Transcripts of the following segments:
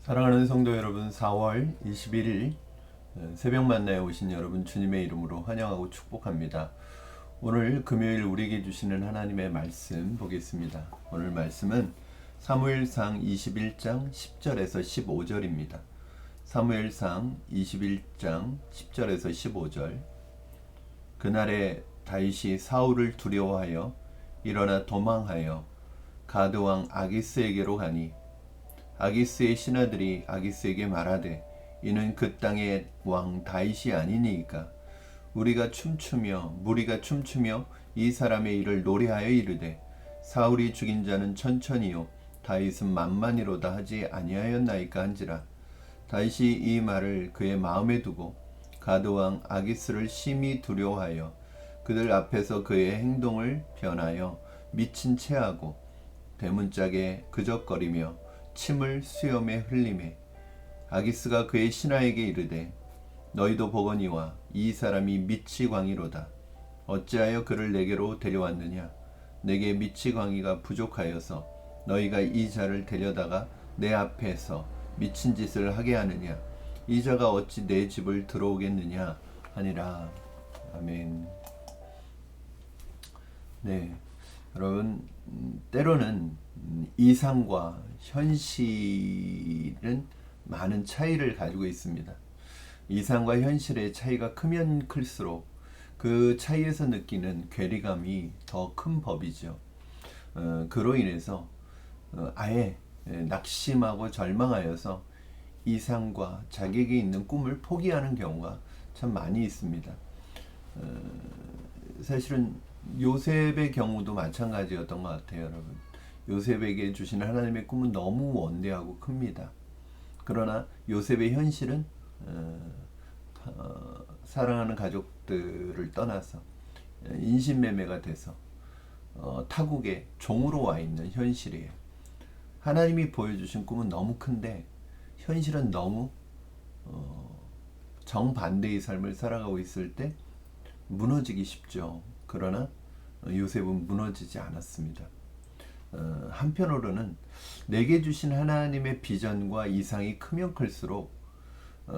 사랑하는 성도 여러분, 4월 21일 새벽 만나에 오신 여러분 주님의 이름으로 환영하고 축복합니다. 오늘 금요일 우리에게 주시는 하나님의 말씀 보겠습니다. 오늘 말씀은 사무엘상 21장 10절에서 15절입니다. 사무엘상 21장 10절에서 15절. 그날에 다윗이 사울을 두려워하여 일어나 도망하여 가드 왕 아기스에게로 가니 아기스의 신하들이 아기스에게 말하되 이는 그 땅의 왕 다윗이 아니니이까 우리가 춤추며 무리가 춤추며 이 사람의 일을 노래하여 이르되 사울이 죽인 자는 천천히요 다윗은 만만이로다 하지 아니하였나이까 한지라. 다윗이 이 말을 그의 마음에 두고 가드 왕 아기스를 심히 두려워하여 그들 앞에서 그의 행동을 변하여 미친 채하고 대문짝에 그적거리며 침을 수염에 흘리매 아기스가 그의 신하에게 이르되 너희도 보거니와 이 사람이 미치광이로다. 어찌하여 그를 내게로 데려왔느냐. 내게 미치광이가 부족하여서 너희가 이 자를 데려다가 내 앞에서 미친 짓을 하게 하느냐. 이 자가 어찌 내 집을 들어오겠느냐 하니라. 아멘. 네, 여러분, 때로는 이상과 현실은 많은 차이를 가지고 있습니다. 이상과 현실의 차이가 크면 클수록 그 차이에서 느끼는 괴리감이 더 큰 법이죠. 그로 인해서 아예 낙심하고 절망하여서 이상과 자기에게 있는 꿈을 포기하는 경우가 참 많이 있습니다. 사실은 요셉의 경우도 마찬가지였던 것 같아요, 여러분. 요셉에게 주시는 하나님의 꿈은 너무 원대하고 큽니다. 그러나 요셉의 현실은 사랑하는 가족들을 떠나서 인신매매가 돼서 타국의 종으로 와 있는 현실이에요. 하나님이 보여주신 꿈은 너무 큰데 현실은 너무 정반대의 삶을 살아가고 있을 때 무너지기 쉽죠. 그러나 요셉은 무너지지 않았습니다. 한편으로는 내게 주신 하나님의 비전과 이상이 크면 클수록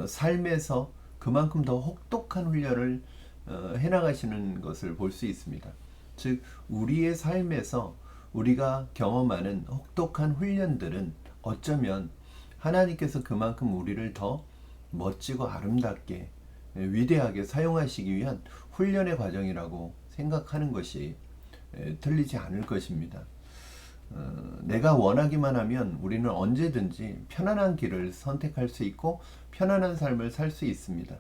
삶에서 그만큼 더 혹독한 훈련을 해나가시는 것을 볼 수 있습니다. 즉 우리의 삶에서 우리가 경험하는 혹독한 훈련들은 어쩌면 하나님께서 그만큼 우리를 더 멋지고 아름답게 위대하게 사용하시기 위한 훈련의 과정이라고 생각하는 것이 틀리지 않을 것입니다. 내가 원하기만 하면 우리는 언제든지 편안한 길을 선택할 수 있고 편안한 삶을 살 수 있습니다.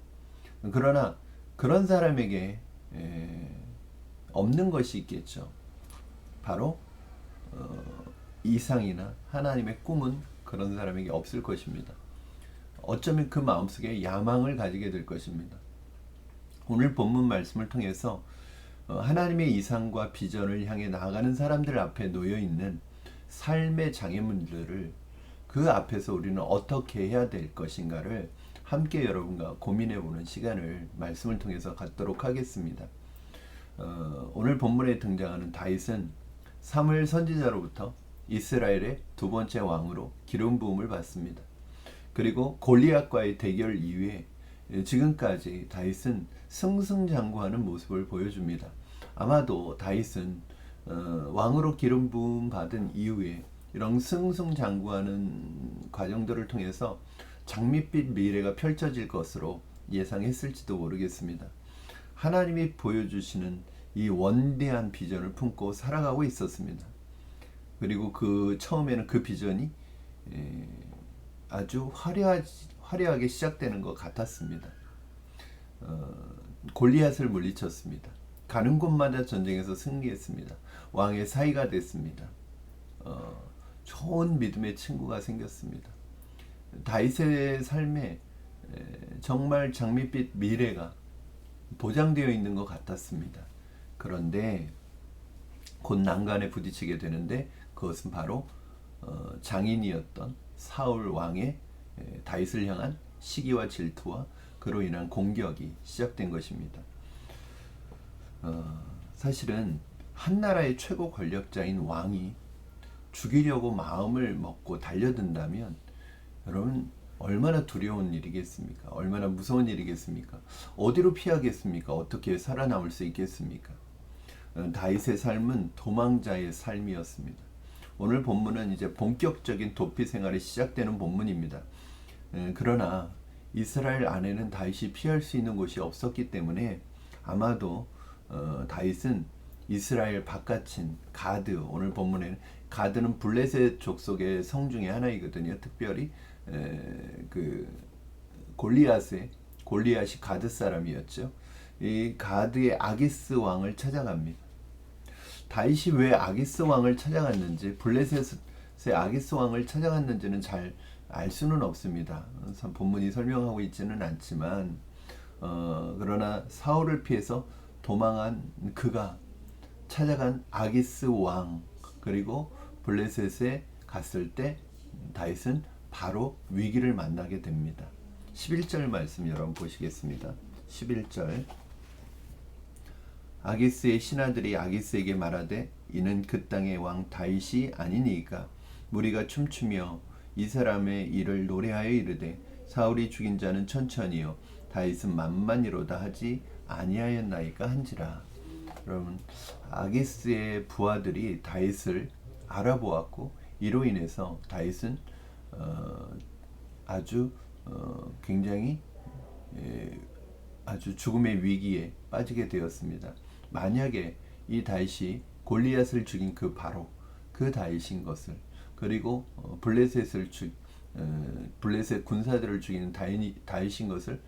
그러나 그런 사람에게 없는 것이 있겠죠. 바로 이상이나 하나님의 꿈은 그런 사람에게 없을 것입니다. 어쩌면 그 마음속에 야망을 가지게 될 것입니다. 오늘 본문 말씀을 통해서 하나님의 이상과 비전을 향해 나아가는 사람들 앞에 놓여있는 삶의 장애물들을 그 앞에서 우리는 어떻게 해야 될 것인가를 함께 여러분과 고민해보는 시간을 말씀을 통해서 갖도록 하겠습니다. 오늘 본문에 등장하는 다윗은 사무엘 선지자로부터 이스라엘의 두 번째 왕으로 기름 부음을 받습니다. 그리고 골리앗과의 대결 이후에 지금까지 다윗은 승승장구하는 모습을 보여줍니다. 아마도 다윗은 왕으로 기름 부음 받은 이후에 이런 승승장구하는 과정들을 통해서 장밋빛 미래가 펼쳐질 것으로 예상했을지도 모르겠습니다. 하나님이 보여주시는 이 원대한 비전을 품고 살아가고 있었습니다. 그리고 처음에는 그 비전이 아주 화려하게 시작되는 것 같았습니다. 골리앗을 물리쳤습니다. 가는 곳마다 전쟁에서 승리했습니다. 왕의 사위가 됐습니다. 좋은 믿음의 친구가 생겼습니다. 다윗의 삶에 정말 장밋빛 미래가 보장되어 있는 것 같았습니다. 그런데 곧 난간에 부딪히게 되는데 그것은 바로 장인이었던 사울 왕의 다윗을 향한 시기와 질투와 그로 인한 공격이 시작된 것입니다. 사실은 한 나라의 최고 권력자인 왕이 죽이려고 마음을 먹고 달려든다면 여러분 얼마나 두려운 일이겠습니까? 얼마나 무서운 일이겠습니까? 어디로 피하겠습니까? 어떻게 살아남을 수 있겠습니까? 다윗의 삶은 도망자의 삶이었습니다. 오늘 본문은 이제 본격적인 도피 생활이 시작되는 본문입니다. 그러나 이스라엘 안에는 다윗이 피할 수 있는 곳이 없었기 때문에 아마도 다윗은 이스라엘 바깥인 가드, 오늘 본문에는 가드는 블레셋 족속의 성 중에 하나이거든요. 특별히 그 골리앗이 가드 사람이었죠. 이 가드의 아기스 왕을 찾아갑니다. 다윗이 왜 아기스 왕을 찾아갔는지, 블레셋의 아기스 왕을 찾아갔는지는 잘 알 수는 없습니다. 본문이 설명하고 있지는 않지만 그러나 사울을 피해서 도망한 그가 찾아간 아기스 왕, 그리고 블레셋에 갔을 때 다윗은 바로 위기를 만나게 됩니다. 11절 말씀 여러분 보시겠습니다. 11절 아기스의 신하들이 아기스에게 말하되 이는 그 땅의 왕 다윗이 아니니까 무리가 춤추며 이 사람의 일을 노래하여 이르되 사울이 죽인 자는 천천히요 다윗은 만만이로다 하지 아니하였나이까 한지라. 여러분 아기스의 부하들이 다윗을 알아보았고 이로 인해서 다윗은 아주 굉장히 아주 죽음의 위기에 빠지게 되었습니다. 만약에 이 다윗이 골리앗을 죽인 바로 그 다윗인 것을, 그리고 블레셋 군사들을 죽이는 다윗인 것을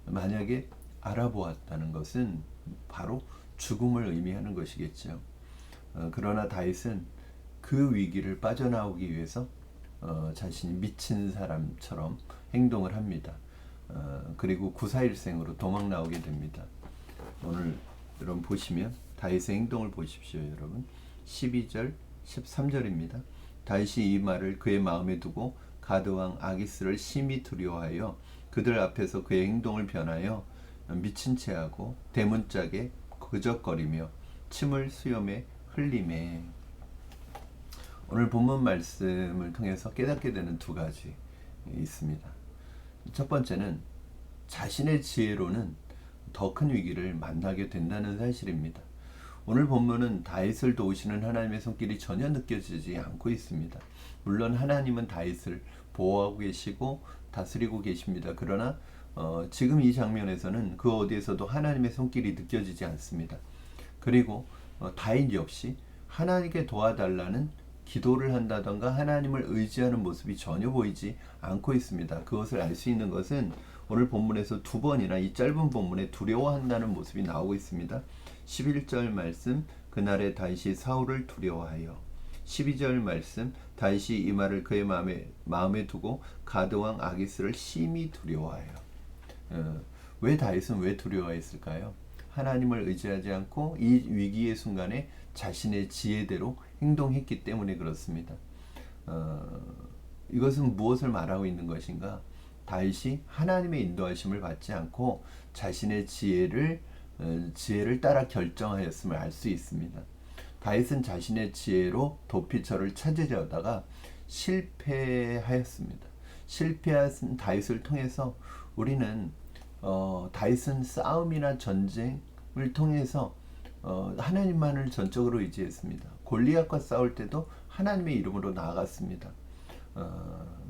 만약에 알아보았다는 것은 바로 죽음을 의미하는 것이겠죠. 그러나 다윗은 그 위기를 빠져나오기 위해서 자신이 미친 사람처럼 행동을 합니다. 그리고 구사일생으로 도망 나오게 됩니다. 오늘 여러분 보시면 다윗의 행동을 보십시오. 여러분 12절 13절입니다. 다윗이 이 말을 그의 마음에 두고 가드왕 아기스를 심히 두려워하여 그들 앞에서 그의 행동을 변하여 미친 채하고 대문짝에 그적거리며 침을 수염에 흘리매. 오늘 본문 말씀을 통해서 깨닫게 되는 두 가지 있습니다. 첫 번째는 자신의 지혜로는 더 큰 위기를 만나게 된다는 사실입니다. 오늘 본문은 다윗을 도우시는 하나님의 손길이 전혀 느껴지지 않고 있습니다. 물론 하나님은 다윗을 보호하고 계시고 다스리고 계십니다. 그러나 지금 이 장면에서는 그 어디에서도 하나님의 손길이 느껴지지 않습니다. 그리고 다윗 역시 하나님께 도와달라는 기도를 한다던가 하나님을 의지하는 모습이 전혀 보이지 않고 있습니다. 그것을 알 수 있는 것은 오늘 본문에서 두 번이나 이 짧은 본문에 두려워한다는 모습이 나오고 있습니다. 11절 말씀 그날에 다윗이 사울을 두려워하여, 12절 말씀 다윗이 이 말을 그의 마음에 두고 가드왕 아기스를 심히 두려워하여. 왜 다윗은 왜 두려워했을까요? 하나님을 의지하지 않고 이 위기의 순간에 자신의 지혜대로 행동했기 때문에 그렇습니다. 이것은 무엇을 말하고 있는 것인가? 다윗이 하나님의 인도하심을 받지 않고 자신의 지혜를 따라 결정하였음을 알 수 있습니다. 다윗은 자신의 지혜로 도피처를 찾으려다가 실패하였습니다. 실패한 다윗을 통해서 우리는 다윗은 싸움이나 전쟁을 통해서 하나님만을 전적으로 의지했습니다. 골리앗과 싸울 때도 하나님의 이름으로 나아갔습니다.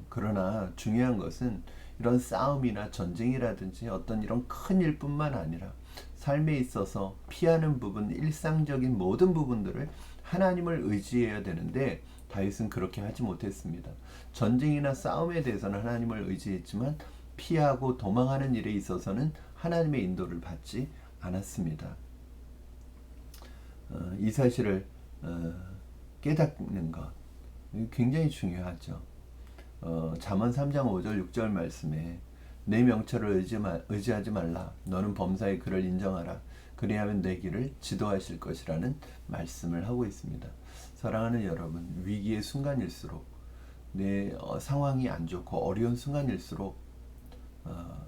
그러나 중요한 것은 이런 싸움이나 전쟁이라든지 어떤 이런 큰 일뿐만 아니라 삶에 있어서 피하는 부분, 일상적인 모든 부분들을 하나님을 의지해야 되는데 다윗은 그렇게 하지 못했습니다. 전쟁이나 싸움에 대해서는 하나님을 의지했지만 피하고 도망하는 일에 있어서는 하나님의 인도를 받지 않았습니다. 이 사실을 깨닫는 것 굉장히 중요하죠. 잠언 3장 5절 6절 말씀에 내 명철을 의지하지 말라. 너는 범사의 그를 인정하라. 그리하면 내 길을 지도하실 것이라는 말씀을 하고 있습니다. 사랑하는 여러분, 위기의 순간일수록 내 상황이 안 좋고 어려운 순간일수록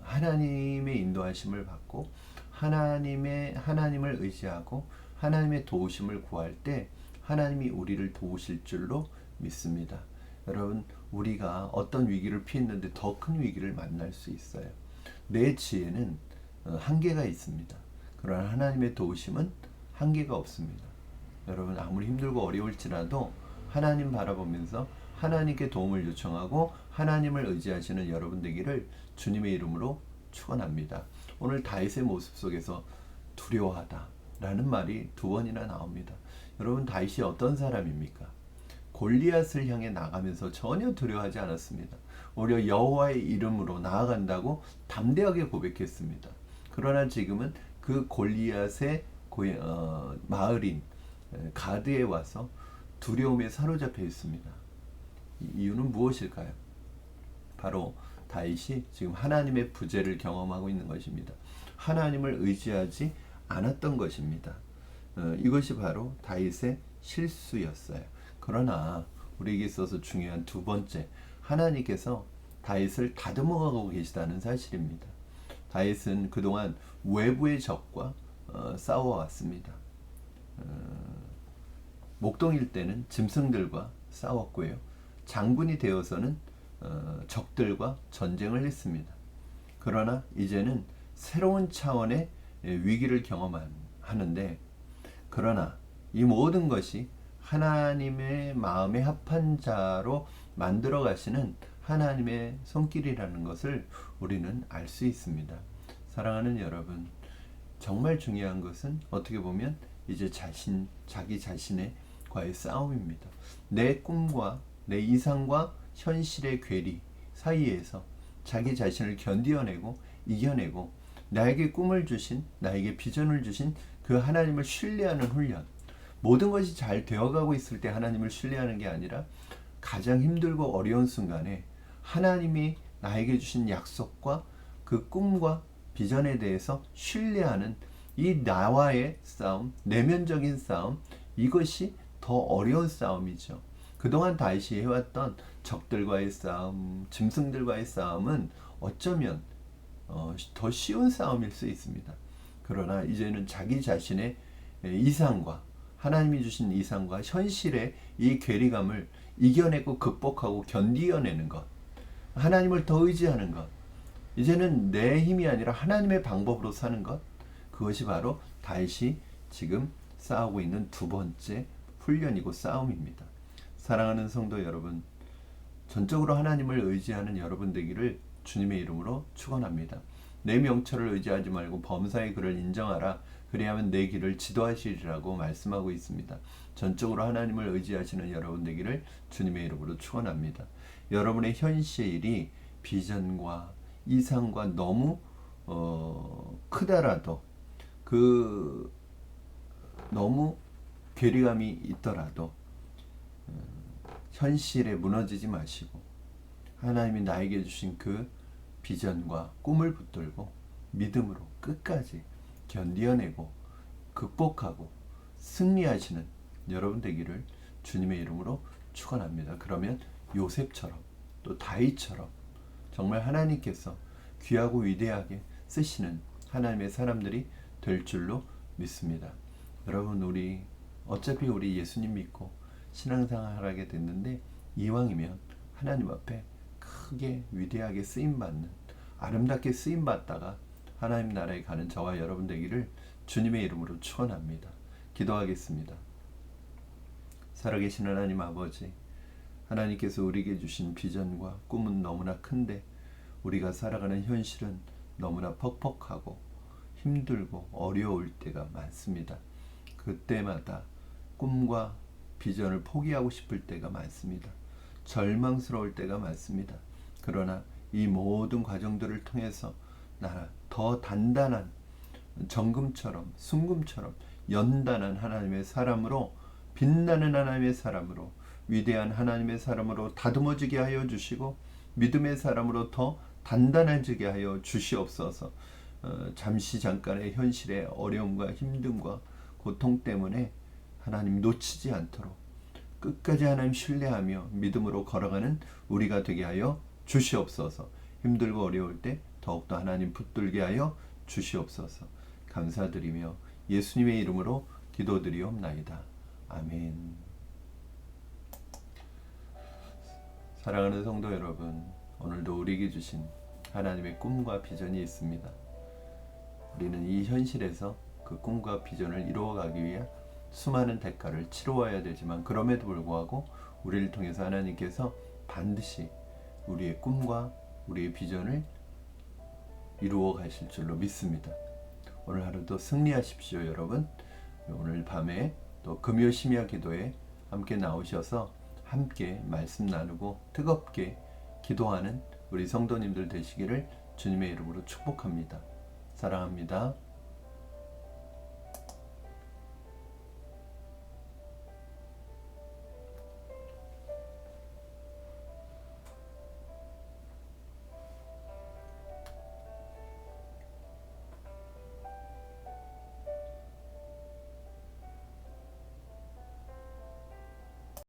하나님의 인도하심을 받고 하나님을 의지하고 하나님의 도우심을 구할 때 하나님이 우리를 도우실 줄로 믿습니다. 여러분 우리가 어떤 위기를 피했는데 더 큰 위기를 만날 수 있어요. 내 지혜는 한계가 있습니다. 그러나 하나님의 도우심은 한계가 없습니다. 여러분 아무리 힘들고 어려울지라도 하나님 바라보면서 하나님께 도움을 요청하고 하나님을 의지하시는 여러분 되기를 주님의 이름으로 축원합니다. 오늘 다윗의 모습 속에서 두려워하다 라는 말이 2번이나 나옵니다. 여러분 다윗이 어떤 사람입니까? 골리앗을 향해 나가면서 전혀 두려워하지 않았습니다. 오히려 여호와의 이름으로 나아간다고 담대하게 고백했습니다. 그러나 지금은 그 골리앗의 마을인 가드에 와서 두려움에 사로잡혀 있습니다. 이유는 무엇일까요? 바로 다윗이 지금 하나님의 부재를 경험하고 있는 것입니다. 하나님을 의지하지 않았던 것입니다. 이것이 바로 다윗의 실수였어요. 그러나 우리에게 있어서 중요한 2번째, 하나님께서 다윗을 다듬어가고 계시다는 사실입니다. 다윗은 그동안 외부의 적과 싸워왔습니다. 목동일 때는 짐승들과 싸웠고요. 장군이 되어서는 적들과 전쟁을 했습니다. 그러나 이제는 새로운 차원의 위기를 경험하는데, 그러나 이 모든 것이 하나님의 마음에 합한 자로 만들어 가시는 하나님의 손길이라는 것을 우리는 알 수 있습니다. 사랑하는 여러분, 정말 중요한 것은 어떻게 보면 이제 자기 자신의 과의 싸움입니다. 내 꿈과 내 이상과 현실의 괴리 사이에서 자기 자신을 견디어내고 이겨내고 나에게 꿈을 주신, 나에게 비전을 주신 그 하나님을 신뢰하는 훈련. 모든 것이 잘 되어가고 있을 때 하나님을 신뢰하는 게 아니라 가장 힘들고 어려운 순간에 하나님이 나에게 주신 약속과 그 꿈과 비전에 대해서 신뢰하는 이 나와의 싸움, 내면적인 싸움, 이것이 더 어려운 싸움이죠. 그동안 다윗이 해왔던 적들과의 싸움, 짐승들과의 싸움은 어쩌면 더 쉬운 싸움일 수 있습니다. 그러나 이제는 자기 자신의 이상과 하나님이 주신 이상과 현실의 이 괴리감을 이겨내고 극복하고 견디어내는 것, 하나님을 더 의지하는 것, 이제는 내 힘이 아니라 하나님의 방법으로 사는 것, 그것이 바로 다윗이 지금 싸우고 있는 2번째 훈련이고 싸움입니다. 사랑하는 성도 여러분, 전적으로 하나님을 의지하는 여러분 되기를 주님의 이름으로 축원합니다. 내 명철을 의지하지 말고 범사의 그를 인정하라. 그리하면 내 길을 지도하시리라고 말씀하고 있습니다. 전적으로 하나님을 의지하시는 여러분 되기를 주님의 이름으로 축원합니다. 여러분의 현실이 비전과 이상과 너무 크다라도, 너무 괴리감이 있더라도 현실에 무너지지 마시고 하나님이 나에게 주신 그 비전과 꿈을 붙들고 믿음으로 끝까지 견디어내고 극복하고 승리하시는 여러분 되기를 주님의 이름으로 축원합니다. 그러면 요셉처럼 또 다윗처럼 정말 하나님께서 귀하고 위대하게 쓰시는 하나님의 사람들이 될 줄로 믿습니다. 여러분, 어차피 우리 예수님 믿고 신앙생활 하게 됐는데 이왕이면 하나님 앞에 크게 위대하게 쓰임받는, 아름답게 쓰임받다가 하나님 나라에 가는 저와 여러분 되기를 주님의 이름으로 축원합니다. 기도하겠습니다. 살아계신 하나님 아버지, 하나님께서 우리에게 주신 비전과 꿈은 너무나 큰데 우리가 살아가는 현실은 너무나 퍽퍽하고 힘들고 어려울 때가 많습니다. 그때마다 꿈과 비전을 포기하고 싶을 때가 많습니다. 절망스러울 때가 많습니다. 그러나 이 모든 과정들을 통해서 나 더 단단한 정금처럼 순금처럼 연단한 하나님의 사람으로, 빛나는 하나님의 사람으로, 위대한 하나님의 사람으로 다듬어지게 하여 주시고 믿음의 사람으로 더 단단해지게 하여 주시옵소서. 잠깐의 현실의 어려움과 힘듦과 고통 때문에 하나님 놓치지 않도록 끝까지 하나님 신뢰하며 믿음으로 걸어가는 우리가 되게 하여 주시옵소서. 힘들고 어려울 때 더욱더 하나님 붙들게 하여 주시옵소서. 감사드리며 예수님의 이름으로 기도드리옵나이다. 아멘. 사랑하는 성도 여러분, 오늘도 우리에게 주신 하나님의 꿈과 비전이 있습니다. 우리는 이 현실에서 그 꿈과 비전을 이루어가기 위해 수많은 대가를 치루어야 되지만, 그럼에도 불구하고 우리를 통해서 하나님께서 반드시 우리의 꿈과 우리의 비전을 이루어 가실 줄로 믿습니다. 오늘 하루도 승리하십시오, 여러분. 오늘 밤에 또 금요 심야 기도에 함께 나오셔서 함께 말씀 나누고 뜨겁게 기도하는 우리 성도님들 되시기를 주님의 이름으로 축복합니다. 사랑합니다.